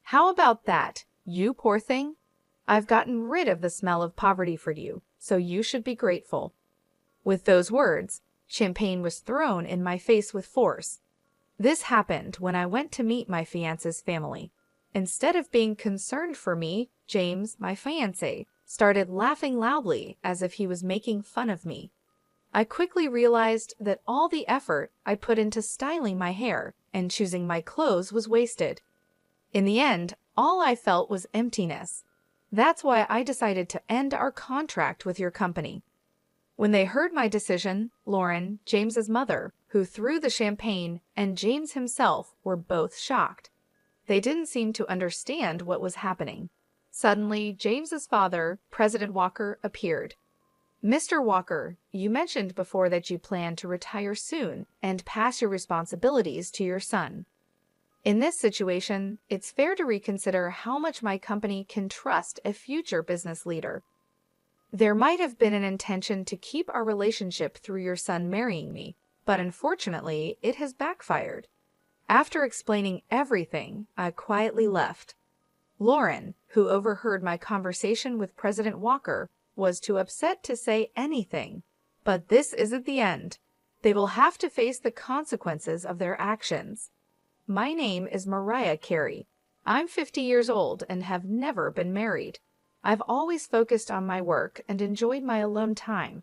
How about that, you poor thing? I've gotten rid of the smell of poverty for you, so you should be grateful." With those words, champagne was thrown in my face with force. This happened when I went to meet my fiancé's family. Instead of being concerned for me, James, my fiancé, started laughing loudly as if he was making fun of me. I quickly realized that all the effort I put into styling my hair and choosing my clothes was wasted. In the end, all I felt was emptiness. That's why I decided to end our contract with your company. When they heard my decision, Lauren, James's mother, who threw the champagne, and James himself were both shocked. They didn't seem to understand what was happening. Suddenly, James's father, President Walker, appeared. "Mr. Walker, you mentioned before that you plan to retire soon and pass your responsibilities to your son. In this situation, it's fair to reconsider how much my company can trust a future business leader. There might have been an intention to keep our relationship through your son marrying me, but unfortunately, it has backfired." After explaining everything, I quietly left. Lauren, who overheard my conversation with President Walker, was too upset to say anything. But this isn't the end. They will have to face the consequences of their actions. My name is Mariah Carey. I'm 50 years old and have never been married. I've always focused on my work and enjoyed my alone time.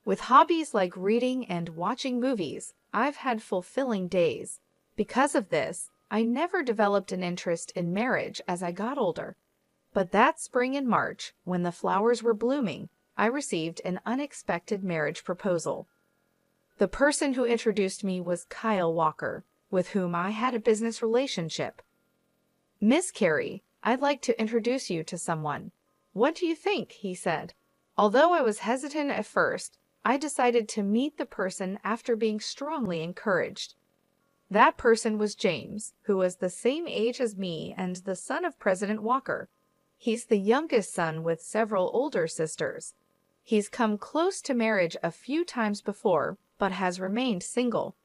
With hobbies like reading and watching movies, I've had fulfilling days. Because of this, I never developed an interest in marriage as I got older. But that spring in March, when the flowers were blooming, I received an unexpected marriage proposal. The person who introduced me was Kyle Walker, with whom I had a business relationship. "Miss Carey, I'd like to introduce you to someone. What do you think?" he said. Although I was hesitant at first, I decided to meet the person after being strongly encouraged. That person was James, who was the same age as me and the son of President Walker. He's the youngest son with several older sisters. He's come close to marriage a few times before, but has remained single.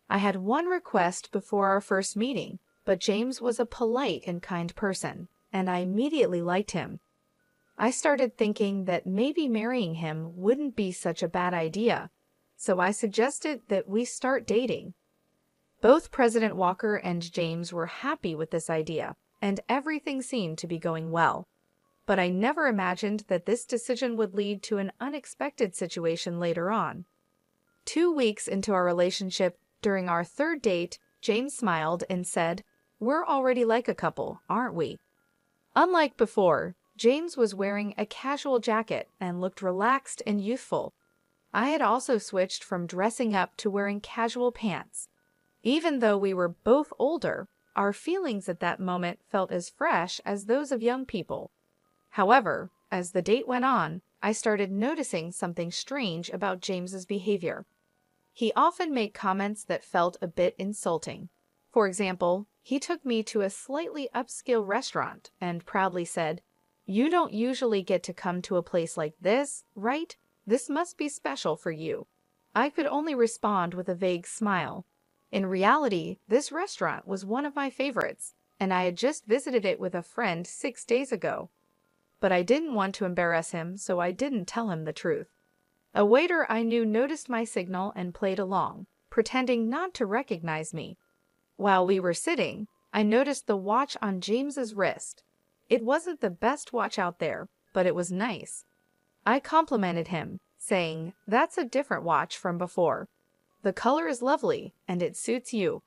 I had one request before our first meeting, but James was a polite and kind person, and I immediately liked him. I started thinking that maybe marrying him wouldn't be such a bad idea, so I suggested that we start dating. Both President Walker and James were happy with this idea, and everything seemed to be going well. But I never imagined that this decision would lead to an unexpected situation later on. 2 weeks into our relationship, during our third date, James smiled and said, "We're already like a couple, aren't we?" Unlike before, James was wearing a casual jacket and looked relaxed and youthful. I had also switched from dressing up to wearing casual pants. Even though we were both older, our feelings at that moment felt as fresh as those of young people. However, as the date went on, I started noticing something strange about James's behavior. He often made comments that felt a bit insulting. For example, he took me to a slightly upscale restaurant and proudly said, "You don't usually get to come to a place like this, right? This must be special for you." I could only respond with a vague smile. In reality, this restaurant was one of my favorites, and I had just visited it with a friend 6 days ago. But I didn't want to embarrass him, so I didn't tell him the truth. A waiter I knew noticed my signal and played along, pretending not to recognize me. While we were sitting, I noticed the watch on James's wrist. It wasn't the best watch out there, but it was nice. I complimented him, saying, "That's a different watch from before. The color is lovely, and it suits you."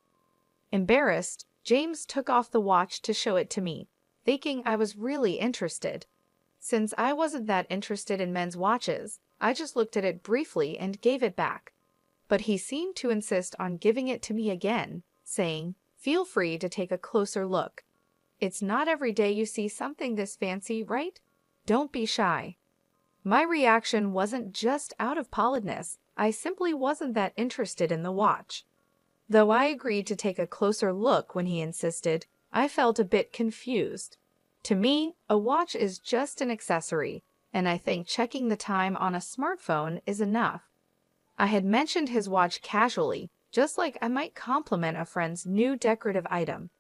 Embarrassed, James took off the watch to show it to me, thinking I was really interested. Since I wasn't that interested in men's watches, I just looked at it briefly and gave it back. But he seemed to insist on giving it to me again, saying, "Feel free to take a closer look. It's not every day you see something this fancy, right? Don't be shy." My reaction wasn't just out of politeness. I simply wasn't that interested in the watch. Though I agreed to take a closer look when he insisted, I felt a bit confused. To me, a watch is just an accessory, and I think checking the time on a smartphone is enough. I had mentioned his watch casually, just like I might compliment a friend's new decorative item.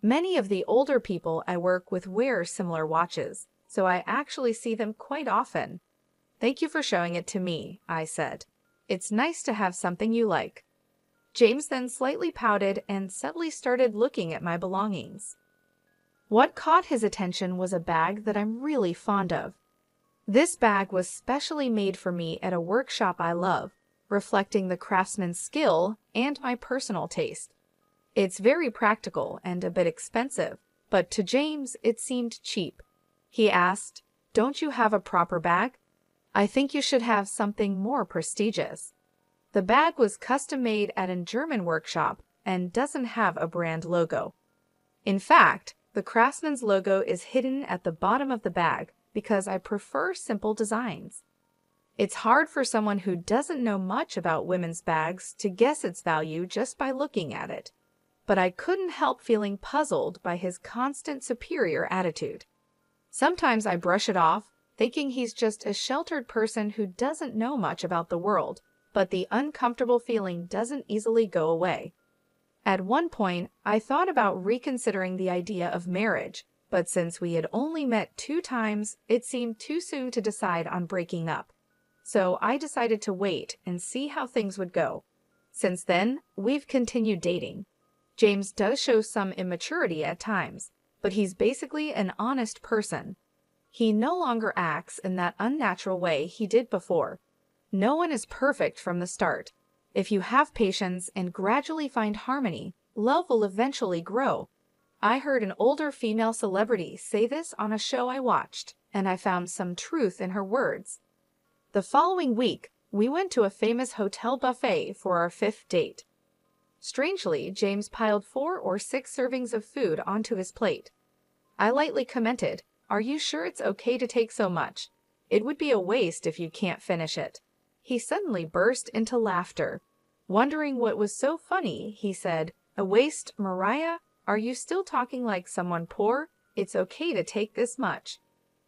Many of the older people I work with wear similar watches, so I actually see them quite often. Thank you for showing it to me, I said. It's nice to have something you like. James then slightly pouted and subtly started looking at my belongings. What caught his attention was a bag that I'm really fond of. This bag was specially made for me at a workshop I love, reflecting the craftsman's skill and my personal taste. It's very practical and a bit expensive, but to James it seemed cheap. He asked, "Don't you have a proper bag? I think you should have something more prestigious." The bag was custom-made at a German workshop and doesn't have a brand logo. In fact, the craftsman's logo is hidden at the bottom of the bag because I prefer simple designs. It's hard for someone who doesn't know much about women's bags to guess its value just by looking at it. But I couldn't help feeling puzzled by his constant superior attitude. Sometimes I brush it off, thinking he's just a sheltered person who doesn't know much about the world, but the uncomfortable feeling doesn't easily go away. At one point, I thought about reconsidering the idea of marriage, but since we had only met 2 times, it seemed too soon to decide on breaking up. So I decided to wait and see how things would go. Since then, we've continued dating. James does show some immaturity at times, but he's basically an honest person. He no longer acts in that unnatural way he did before. No one is perfect from the start. If you have patience and gradually find harmony, love will eventually grow. I heard an older female celebrity say this on a show I watched, and I found some truth in her words. The following week, we went to a famous hotel buffet for our 5th date. Strangely, James piled 4 or 6 servings of food onto his plate. I lightly commented, "Are you sure it's okay to take so much? It would be a waste if you can't finish it." He suddenly burst into laughter. Wondering what was so funny, he said, "A waste, Mariah? Are you still talking like someone poor? It's okay to take this much.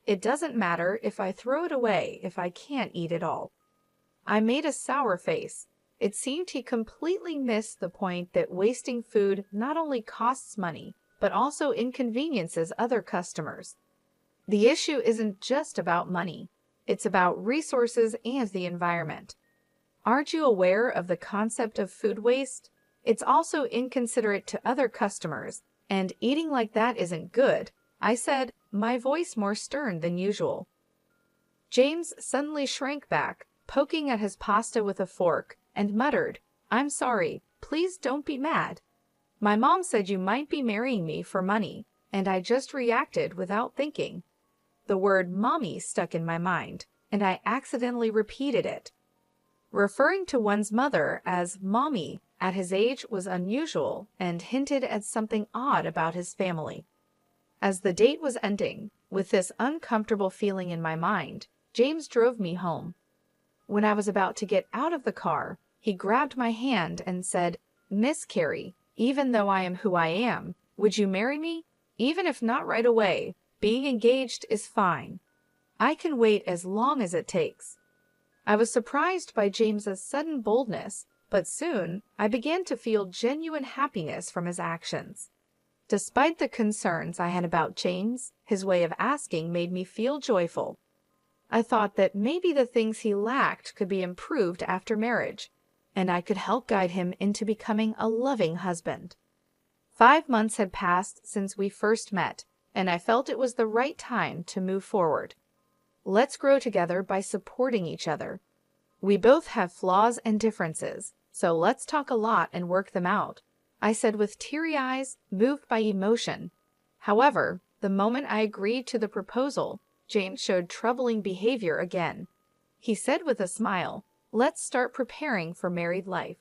It doesn't matter if I throw it away if I can't eat it all." I made a sour face. It seemed he completely missed the point that wasting food not only costs money, but also inconveniences other customers. The issue isn't just about money. It's about resources and the environment. Aren't you aware of the concept of food waste? It's also inconsiderate to other customers, and eating like that isn't good, I said, my voice more stern than usual. James suddenly shrank back, poking at his pasta with a fork, and muttered, "I'm sorry, please don't be mad. My mom said you might be marrying me for money, and I just reacted without thinking." The word mommy stuck in my mind, and I accidentally repeated it. Referring to one's mother as mommy at his age was unusual and hinted at something odd about his family. As the date was ending, with this uncomfortable feeling in my mind, James drove me home. When I was about to get out of the car, he grabbed my hand and said, "Miss Carey, even though I am who I am, would you marry me? Even if not right away, being engaged is fine. I can wait as long as it takes." I was surprised by James's sudden boldness, but soon I began to feel genuine happiness from his actions. Despite the concerns I had about James, his way of asking made me feel joyful. I thought that maybe the things he lacked could be improved after marriage, and I could help guide him into becoming a loving husband. 5 months had passed since we first met, and I felt it was the right time to move forward. Let's grow together by supporting each other. We both have flaws and differences, so let's talk a lot and work them out, I said with teary eyes, moved by emotion. However, the moment I agreed to the proposal, James showed troubling behavior again. He said with a smile, "Let's start preparing for married life.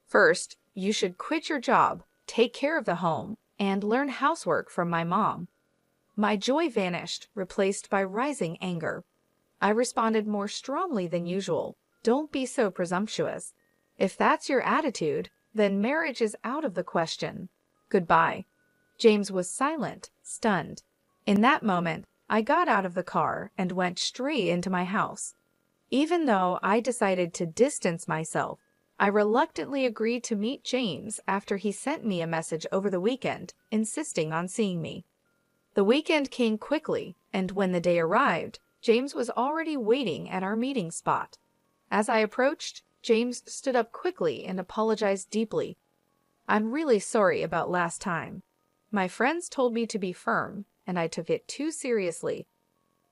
First, you should quit your job, take care of the home, and learn housework from my mom." My joy vanished, replaced by rising anger. I responded more strongly than usual. "Don't be so presumptuous. If that's your attitude, then marriage is out of the question. Goodbye." James was silent, stunned. In that moment, I got out of the car and went straight into my house. Even though I decided to distance myself, I reluctantly agreed to meet James after he sent me a message over the weekend, insisting on seeing me. The weekend came quickly, and when the day arrived, James was already waiting at our meeting spot. As I approached, James stood up quickly and apologized deeply. "I'm really sorry about last time. My friends told me to be firm, and I took it too seriously.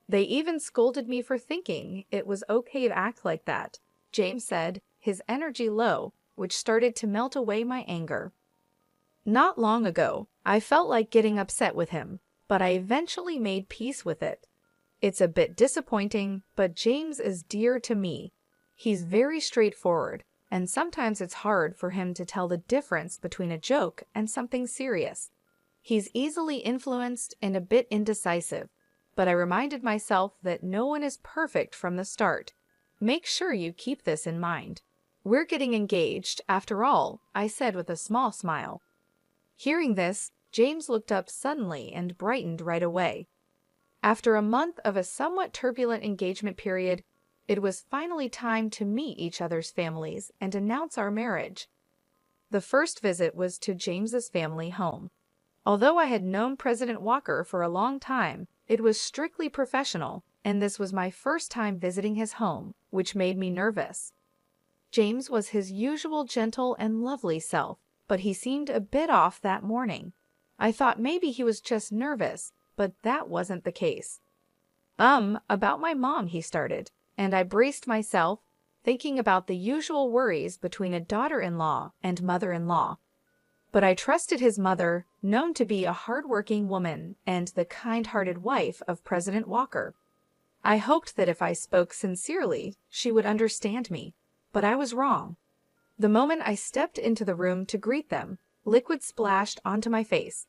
They even scolded me for thinking it was okay to act like that," James said, his energy low, which started to melt away my anger. Not long ago, I felt like getting upset with him, but I eventually made peace with it. It's a bit disappointing, but James is dear to me. He's very straightforward, and sometimes it's hard for him to tell the difference between a joke and something serious. He's easily influenced and a bit indecisive, but I reminded myself that no one is perfect from the start. Make sure you keep this in mind. "We're getting engaged, after all," I said with a small smile. Hearing this, James looked up suddenly and brightened right away. After a month of a somewhat turbulent engagement period, it was finally time to meet each other's families and announce our marriage. The first visit was to James's family home. Although I had known President Walker for a long time, it was strictly professional, and this was my first time visiting his home, which made me nervous. James was his usual gentle and lovely self, but he seemed a bit off that morning. I thought maybe he was just nervous, but that wasn't the case. About my mom," he started, and I braced myself, thinking about the usual worries between a daughter-in-law and mother-in-law. But I trusted his mother, known to be a hard-working woman and the kind-hearted wife of President Walker. I hoped that if I spoke sincerely, she would understand me, but I was wrong. The moment I stepped into the room to greet them, liquid splashed onto my face.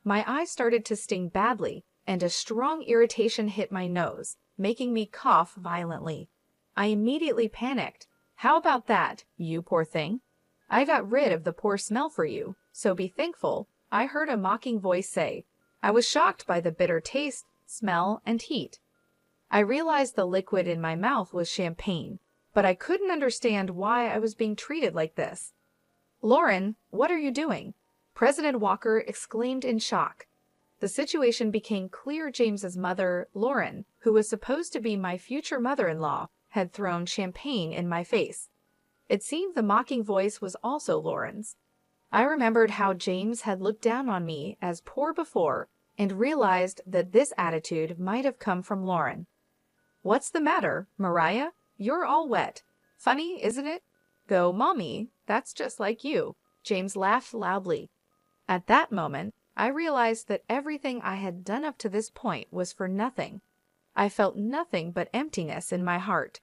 My eyes started to sting badly, and a strong irritation hit my nose, making me cough violently. I immediately panicked. "How about that, you poor thing? I got rid of the poor smell for you, so be thankful," I heard a mocking voice say. I was shocked by the bitter taste, smell, and heat. I realized the liquid in my mouth was champagne, but I couldn't understand why I was being treated like this. "Lauren, what are you doing?" President Walker exclaimed in shock. The situation became clear. James's mother, Lauren, who was supposed to be my future mother-in-law, had thrown champagne in my face. It seemed the mocking voice was also Lauren's. I remembered how James had looked down on me as poor before and realized that this attitude might have come from Lauren. "What's the matter, Mariah? You're all wet. Funny, isn't it?" "Go, Mommy, that's just like you." James laughed loudly. At that moment, I realized that everything I had done up to this point was for nothing. I felt nothing but emptiness in my heart.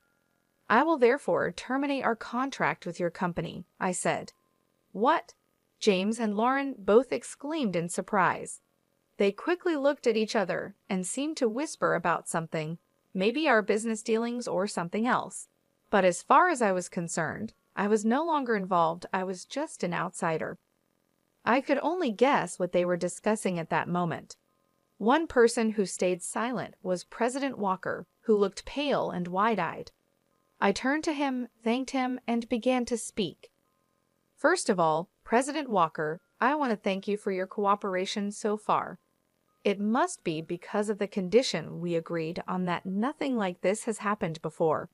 "I will therefore terminate our contract with your company," I said. "What?" James and Lauren both exclaimed in surprise. They quickly looked at each other and seemed to whisper about something, maybe our business dealings or something else. But as far as I was concerned, I was no longer involved. I was just an outsider. I could only guess what they were discussing at that moment. One person who stayed silent was President Walker, who looked pale and wide-eyed. I turned to him, thanked him, and began to speak. "First of all, President Walker, I want to thank you for your cooperation so far. It must be because of the condition we agreed on that nothing like this has happened before."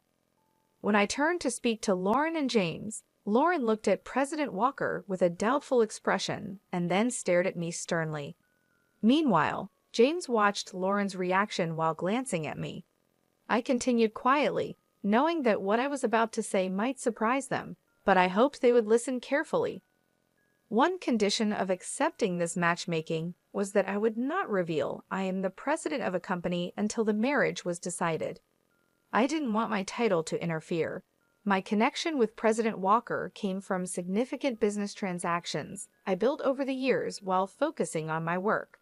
When I turned to speak to Lauren and James, Lauren looked at President Walker with a doubtful expression and then stared at me sternly. Meanwhile, James watched Lauren's reaction while glancing at me. I continued quietly, knowing that what I was about to say might surprise them, but I hoped they would listen carefully. One condition of accepting this matchmaking was that I would not reveal I am the president of a company until the marriage was decided. I didn't want my title to interfere. My connection with President Walker came from significant business transactions I built over the years while focusing on my work.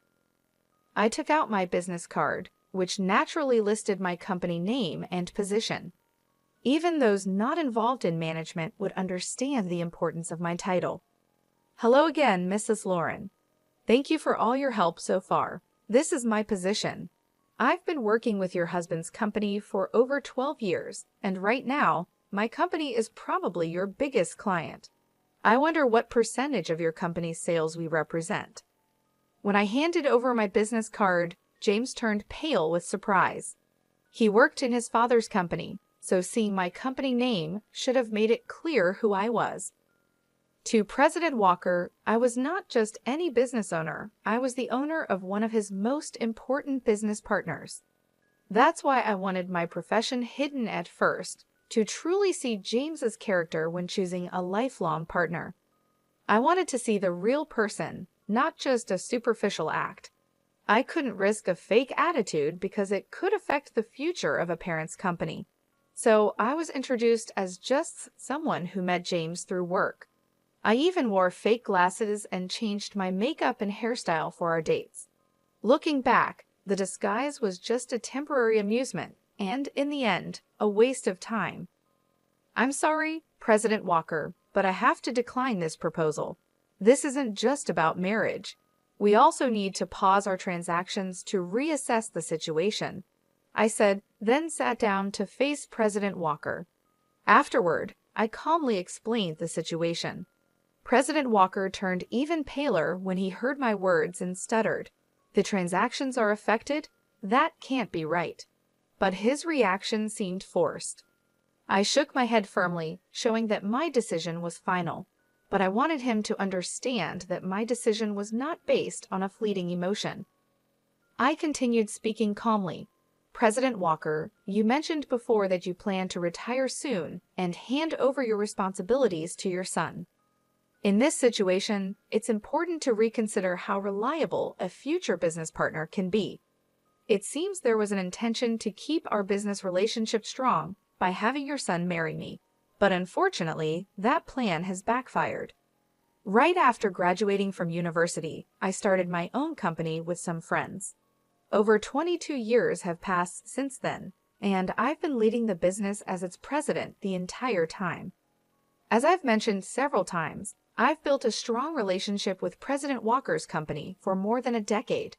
I took out my business card, which naturally listed my company name and position. Even those not involved in management would understand the importance of my title. "Hello again, Mrs. Lauren. Thank you for all your help so far. This is my position. I've been working with your husband's company for over 12 years, and right now, my company is probably your biggest client. I wonder what percentage of your company's sales we represent." When I handed over my business card, James turned pale with surprise. He worked in his father's company, so seeing my company name should have made it clear who I was. To President Walker, I was not just any business owner, I was the owner of one of his most important business partners. That's why I wanted my profession hidden at first, to truly see James's character when choosing a lifelong partner. I wanted to see the real person, not just a superficial act. I couldn't risk a fake attitude because it could affect the future of a parent's company. So I was introduced as just someone who met James through work. I even wore fake glasses and changed my makeup and hairstyle for our dates. Looking back, the disguise was just a temporary amusement and, in the end, a waste of time. "I'm sorry, President Walker, but I have to decline this proposal. This isn't just about marriage. We also need to pause our transactions to reassess the situation," I said, then sat down to face President Walker. Afterward, I calmly explained the situation. President Walker turned even paler when he heard my words and stuttered. "The transactions are affected? That can't be right." But his reaction seemed forced. I shook my head firmly, showing that my decision was final. But I wanted him to understand that my decision was not based on a fleeting emotion. I continued speaking calmly. "President Walker, you mentioned before that you plan to retire soon and hand over your responsibilities to your son. In this situation, it's important to reconsider how reliable a future business partner can be. It seems there was an intention to keep our business relationship strong by having your son marry me. But unfortunately, that plan has backfired. Right after graduating from university, I started my own company with some friends. Over 22 years have passed since then, and I've been leading the business as its president the entire time. As I've mentioned several times, I've built a strong relationship with President Walker's company for more than a decade.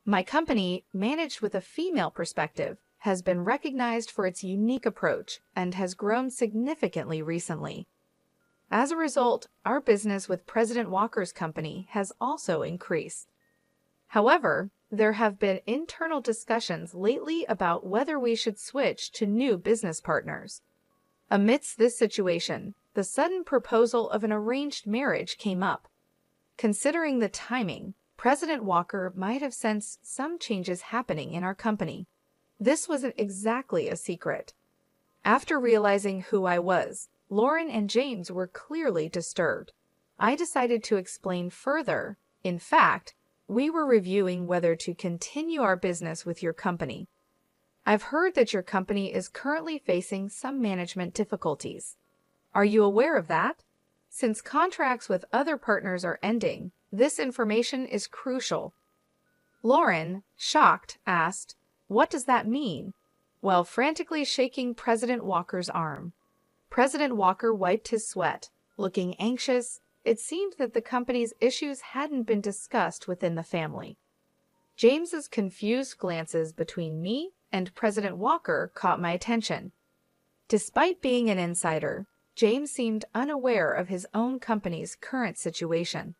My company, managed with a female perspective, has been recognized for its unique approach and has grown significantly recently. As a result, our business with President Walker's company has also increased. However, there have been internal discussions lately about whether we should switch to new business partners. Amidst this situation, the sudden proposal of an arranged marriage came up. Considering the timing, President Walker might have sensed some changes happening in our company. This wasn't exactly a secret. After realizing who I was, Lauren and James were clearly disturbed. I decided to explain further. In fact, we were reviewing whether to continue our business with your company. I've heard that your company is currently facing some management difficulties. Are you aware of that? Since contracts with other partners are ending, this information is crucial." Lauren, shocked, asked, "What does that mean?" while frantically shaking President Walker's arm. President Walker wiped his sweat. Looking anxious, it seemed that the company's issues hadn't been discussed within the family. James's confused glances between me and President Walker caught my attention. Despite being an insider, James seemed unaware of his own company's current situation.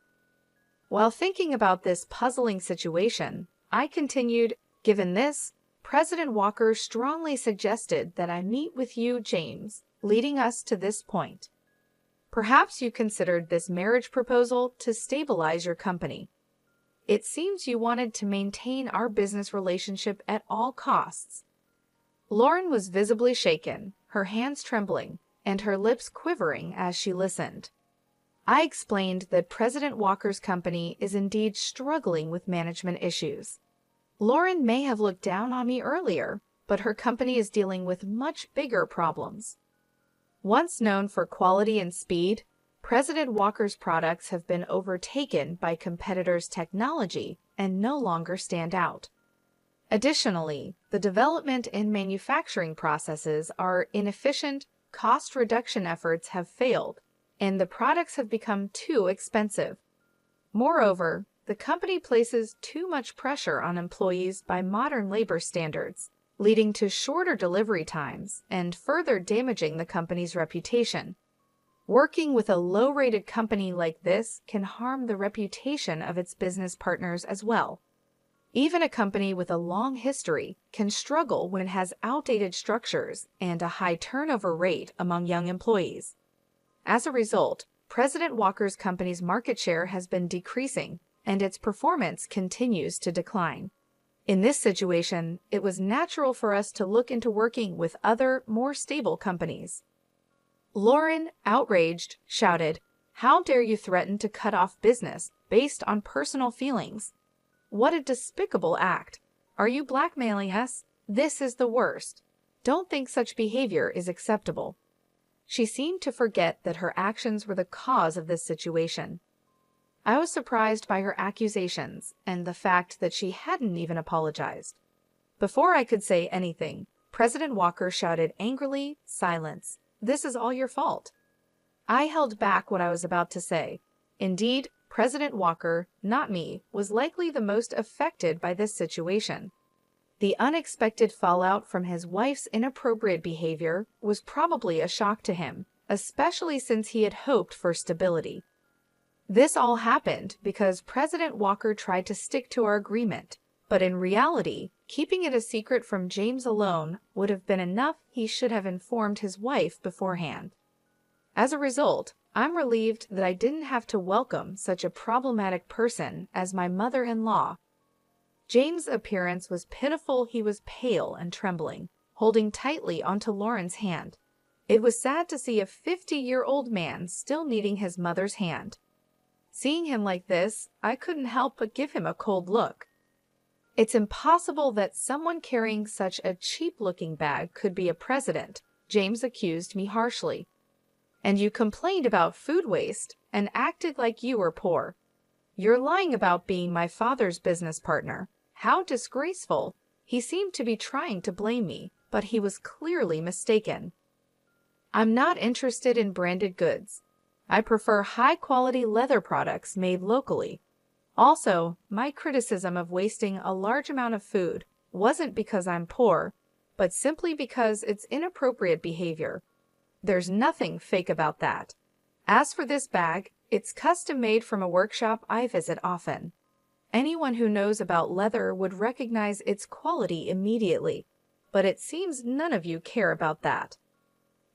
While thinking about this puzzling situation, I continued, "Given this, President Walker strongly suggested that I meet with you, James, leading us to this point. Perhaps you considered this marriage proposal to stabilize your company. It seems you wanted to maintain our business relationship at all costs." Lauren was visibly shaken, her hands trembling, and her lips quivering as she listened. I explained that President Walker's company is indeed struggling with management issues. Lauren may have looked down on me earlier, but her company is dealing with much bigger problems. Once known for quality and speed, President Walker's products have been overtaken by competitors' technology and no longer stand out. Additionally, the development and manufacturing processes are inefficient, cost reduction efforts have failed, and the products have become too expensive. Moreover, the company places too much pressure on employees by modern labor standards, leading to shorter delivery times and further damaging the company's reputation. Working with a low-rated company like this can harm the reputation of its business partners as well. Even a company with a long history can struggle when it has outdated structures and a high turnover rate among young employees. As a result, President Walker's company's market share has been decreasing, and its performance continues to decline. In this situation, it was natural for us to look into working with other, more stable companies. Lauren, outraged, shouted, "How dare you threaten to cut off business based on personal feelings? What a despicable act! Are you blackmailing us? This is the worst. Don't think such behavior is acceptable." She seemed to forget that her actions were the cause of this situation. I was surprised by her accusations and the fact that she hadn't even apologized. Before I could say anything, President Walker shouted angrily, "Silence! This is all your fault." I held back what I was about to say. Indeed, President Walker, not me, was likely the most affected by this situation. The unexpected fallout from his wife's inappropriate behavior was probably a shock to him, especially since he had hoped for stability. This all happened because President Walker tried to stick to our agreement, but in reality, keeping it a secret from James alone would have been enough. He should have informed his wife beforehand. As a result, I'm relieved that I didn't have to welcome such a problematic person as my mother-in-law. James' appearance was pitiful. He was pale and trembling, holding tightly onto Lauren's hand. It was sad to see a 50-year-old man still needing his mother's hand. Seeing him like this, I couldn't help but give him a cold look. "It's impossible that someone carrying such a cheap-looking bag could be a president," James accused me harshly. "And you complained about food waste and acted like you were poor. You're lying about being my father's business partner. How disgraceful!" He seemed to be trying to blame me, but he was clearly mistaken. "I'm not interested in branded goods. I prefer high-quality leather products made locally. Also, my criticism of wasting a large amount of food wasn't because I'm poor, but simply because it's inappropriate behavior. There's nothing fake about that. As for this bag, it's custom-made from a workshop I visit often. Anyone who knows about leather would recognize its quality immediately, but it seems none of you care about that.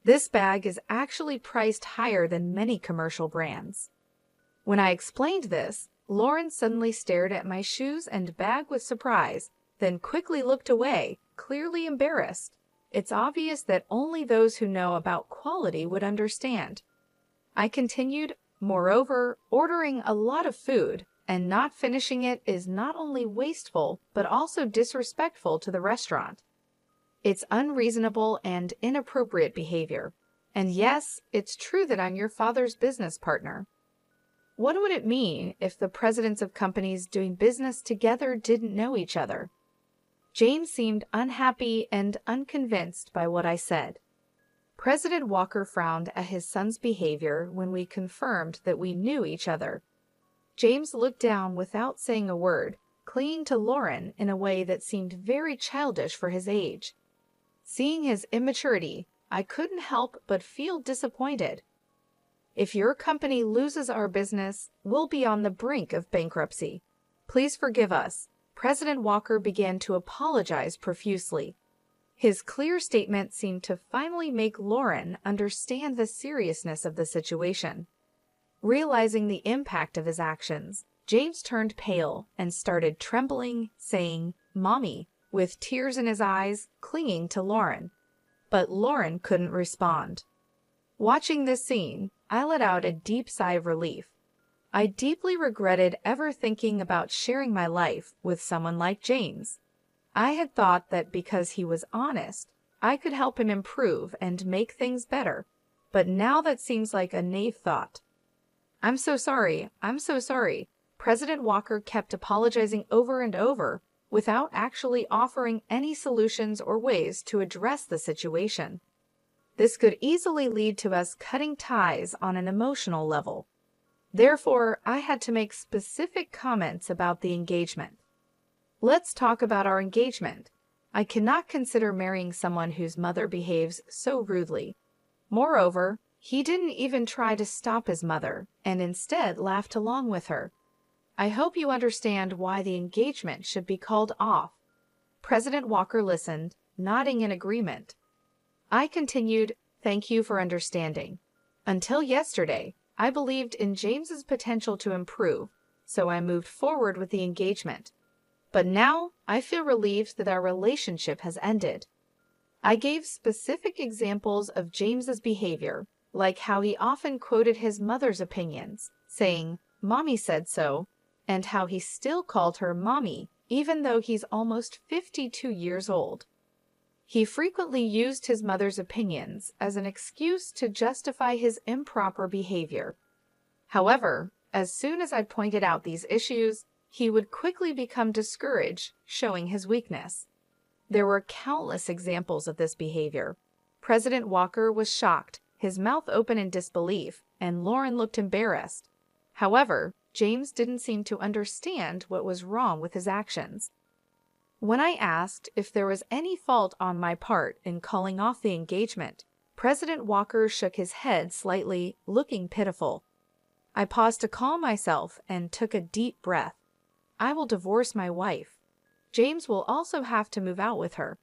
This bag is actually priced higher than many commercial brands." When I explained this, Lauren suddenly stared at my shoes and bag with surprise, then quickly looked away, clearly embarrassed. It's obvious that only those who know about quality would understand. I continued, "Moreover, ordering a lot of food and not finishing it is not only wasteful, but also disrespectful to the restaurant. It's unreasonable and inappropriate behavior. And yes, it's true that I'm your father's business partner." What would it mean if the presidents of companies doing business together didn't know each other? James seemed unhappy and unconvinced by what I said. President Walker frowned at his son's behavior when we confirmed that we knew each other. James looked down without saying a word, clinging to Lauren in a way that seemed very childish for his age. Seeing his immaturity, I couldn't help but feel disappointed. "If your company loses our business, we'll be on the brink of bankruptcy. Please forgive us." President Walker began to apologize profusely. His clear statement seemed to finally make Lauren understand the seriousness of the situation. Realizing the impact of his actions, James turned pale and started trembling, saying, "Mommy," with tears in his eyes, clinging to Lauren. But Lauren couldn't respond. Watching this scene, I let out a deep sigh of relief. I deeply regretted ever thinking about sharing my life with someone like James. I had thought that because he was honest, I could help him improve and make things better, but now that seems like a naive thought. I'm so sorry. President Walker kept apologizing over and over, without actually offering any solutions or ways to address the situation. This could easily lead to us cutting ties on an emotional level. Therefore, I had to make specific comments about the engagement. "Let's talk about our engagement. I cannot consider marrying someone whose mother behaves so rudely. Moreover, he didn't even try to stop his mother, and instead laughed along with her. I hope you understand why the engagement should be called off. President Walker listened, nodding in agreement. I continued, "Thank you for understanding. Until yesterday, I believed in James's potential to improve, so I moved forward with the engagement. But now, I feel relieved that our relationship has ended." I gave specific examples of James's behavior, like how he often quoted his mother's opinions, saying, "Mommy said so," and how he still called her Mommy, even though he's almost 52 years old. He frequently used his mother's opinions as an excuse to justify his improper behavior. However, as soon as I pointed out these issues, he would quickly become discouraged, showing his weakness. There were countless examples of this behavior. President Walker was shocked, his mouth open in disbelief, and Lauren looked embarrassed. However, James didn't seem to understand what was wrong with his actions. When I asked if there was any fault on my part in calling off the engagement, President Walker shook his head slightly, looking pitiful. I paused to calm myself and took a deep breath. I will divorce my wife. James will also have to move out with her.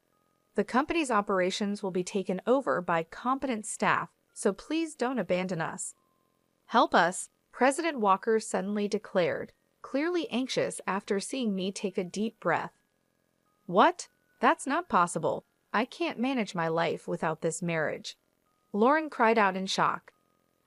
The company's operations will be taken over by competent staff, so please don't abandon us. Help us, President Walker suddenly declared, clearly anxious after seeing me take a deep breath. What? That's not possible. I can't manage my life without this marriage. Lauren cried out in shock.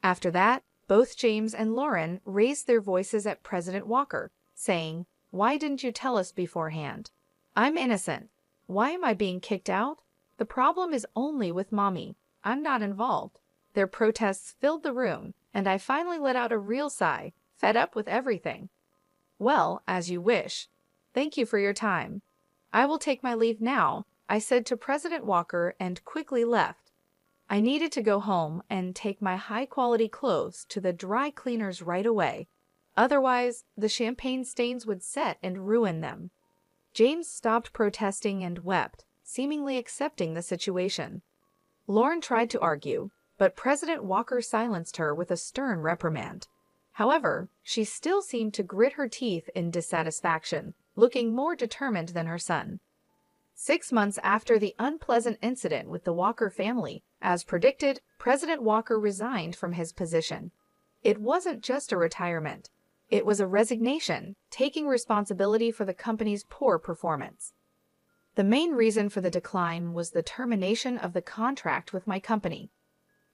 After that, both James and Lauren raised their voices at President Walker, saying, "Why didn't you tell us beforehand? I'm innocent. Why am I being kicked out? The problem is only with Mommy. I'm not involved." Their protests filled the room, and I finally let out a real sigh, fed up with everything. "Well, as you wish. Thank you for your time. I will take my leave now," I said to President Walker and quickly left. I needed to go home and take my high-quality clothes to the dry cleaners right away. Otherwise, the champagne stains would set and ruin them. James stopped protesting and wept, seemingly accepting the situation. Lauren tried to argue, but President Walker silenced her with a stern reprimand. However, she still seemed to grit her teeth in dissatisfaction, looking more determined than her son. 6 months after the unpleasant incident with the Walker family, as predicted, President Walker resigned from his position. It wasn't just a retirement. It was a resignation, taking responsibility for the company's poor performance. The main reason for the decline was the termination of the contract with my company.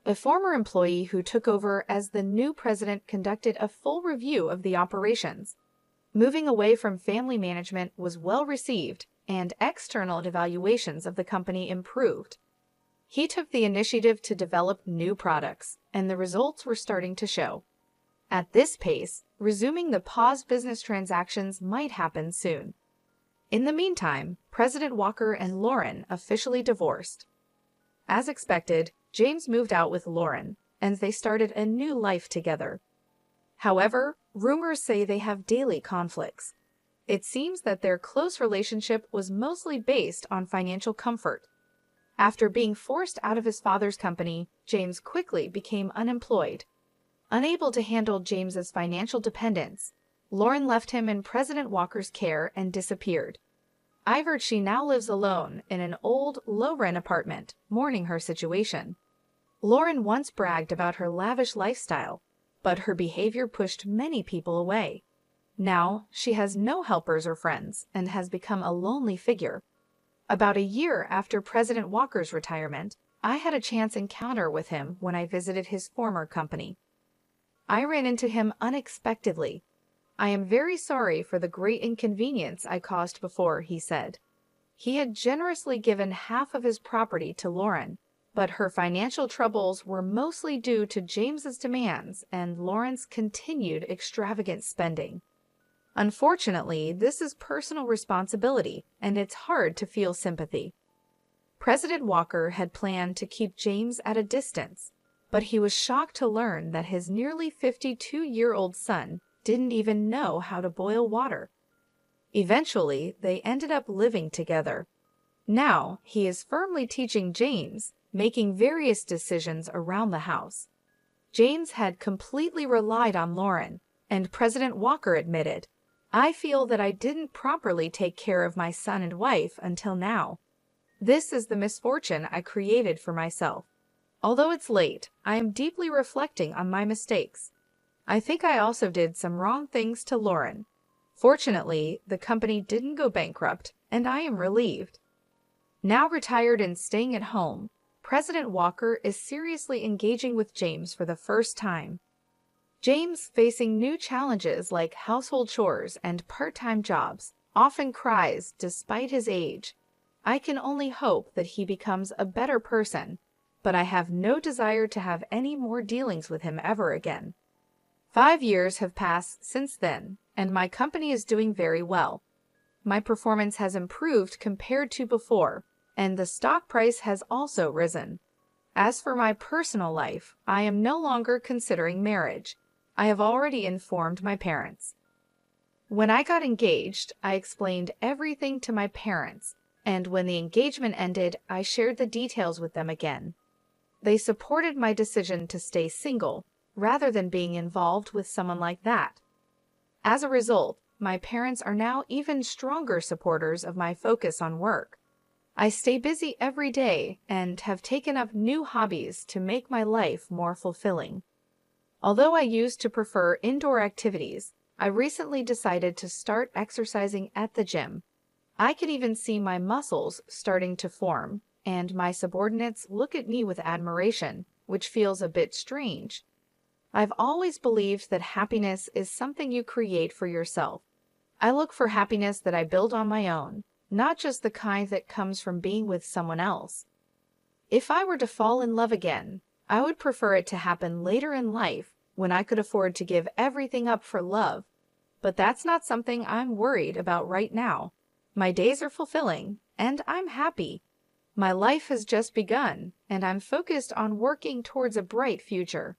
A former employee who took over as the new president conducted a full review of the operations. Moving away from family management was well received, and external evaluations of the company improved. He took the initiative to develop new products, and the results were starting to show. At this pace, resuming the paused business transactions might happen soon. In the meantime, President Walker and Lauren officially divorced. As expected, James moved out with Lauren, and they started a new life together. However, rumors say they have daily conflicts. It seems that their close relationship was mostly based on financial comfort. After being forced out of his father's company, James quickly became unemployed. Unable to handle James's financial dependence, Lauren left him in President Walker's care and disappeared. I've heard she now lives alone in an old, low-rent apartment, mourning her situation. Lauren once bragged about her lavish lifestyle, but her behavior pushed many people away. Now, she has no helpers or friends and has become a lonely figure. About a year after President Walker's retirement, I had a chance encounter with him when I visited his former company. I ran into him unexpectedly. "I am very sorry for the great inconvenience I caused before," he said. He had generously given half of his property to Lauren, but her financial troubles were mostly due to James's demands and Lauren's continued extravagant spending. Unfortunately, this is personal responsibility, and it's hard to feel sympathy. President Walker had planned to keep James at a distance, but he was shocked to learn that his nearly 52-year-old son didn't even know how to boil water. Eventually, they ended up living together. Now, he is firmly teaching James, making various decisions around the house. James had completely relied on Lauren, and President Walker admitted, "I feel that I didn't properly take care of my son and wife until now. This is the misfortune I created for myself. Although it's late, I am deeply reflecting on my mistakes. I think I also did some wrong things to Lauren. Fortunately, the company didn't go bankrupt, and I am relieved." Now retired and staying at home, President Walker is seriously engaging with James for the first time. James, facing new challenges like household chores and part-time jobs, often cries despite his age, "I can only hope that he becomes a better person, but I have no desire to have any more dealings with him ever again." 5 years have passed since then, and my company is doing very well. My performance has improved compared to before, and the stock price has also risen. As for my personal life, I am no longer considering marriage. I have already informed my parents. When I got engaged, I explained everything to my parents, and when the engagement ended, I shared the details with them again. They supported my decision to stay single, rather than being involved with someone like that. As a result, my parents are now even stronger supporters of my focus on work. I stay busy every day and have taken up new hobbies to make my life more fulfilling. Although I used to prefer indoor activities, I recently decided to start exercising at the gym. I can even see my muscles starting to form, and my subordinates look at me with admiration, which feels a bit strange. I've always believed that happiness is something you create for yourself. I look for happiness that I build on my own, not just the kind that comes from being with someone else. If I were to fall in love again, I would prefer it to happen later in life when I could afford to give everything up for love. But that's not something I'm worried about right now. My days are fulfilling, and I'm happy. My life has just begun, and I'm focused on working towards a bright future.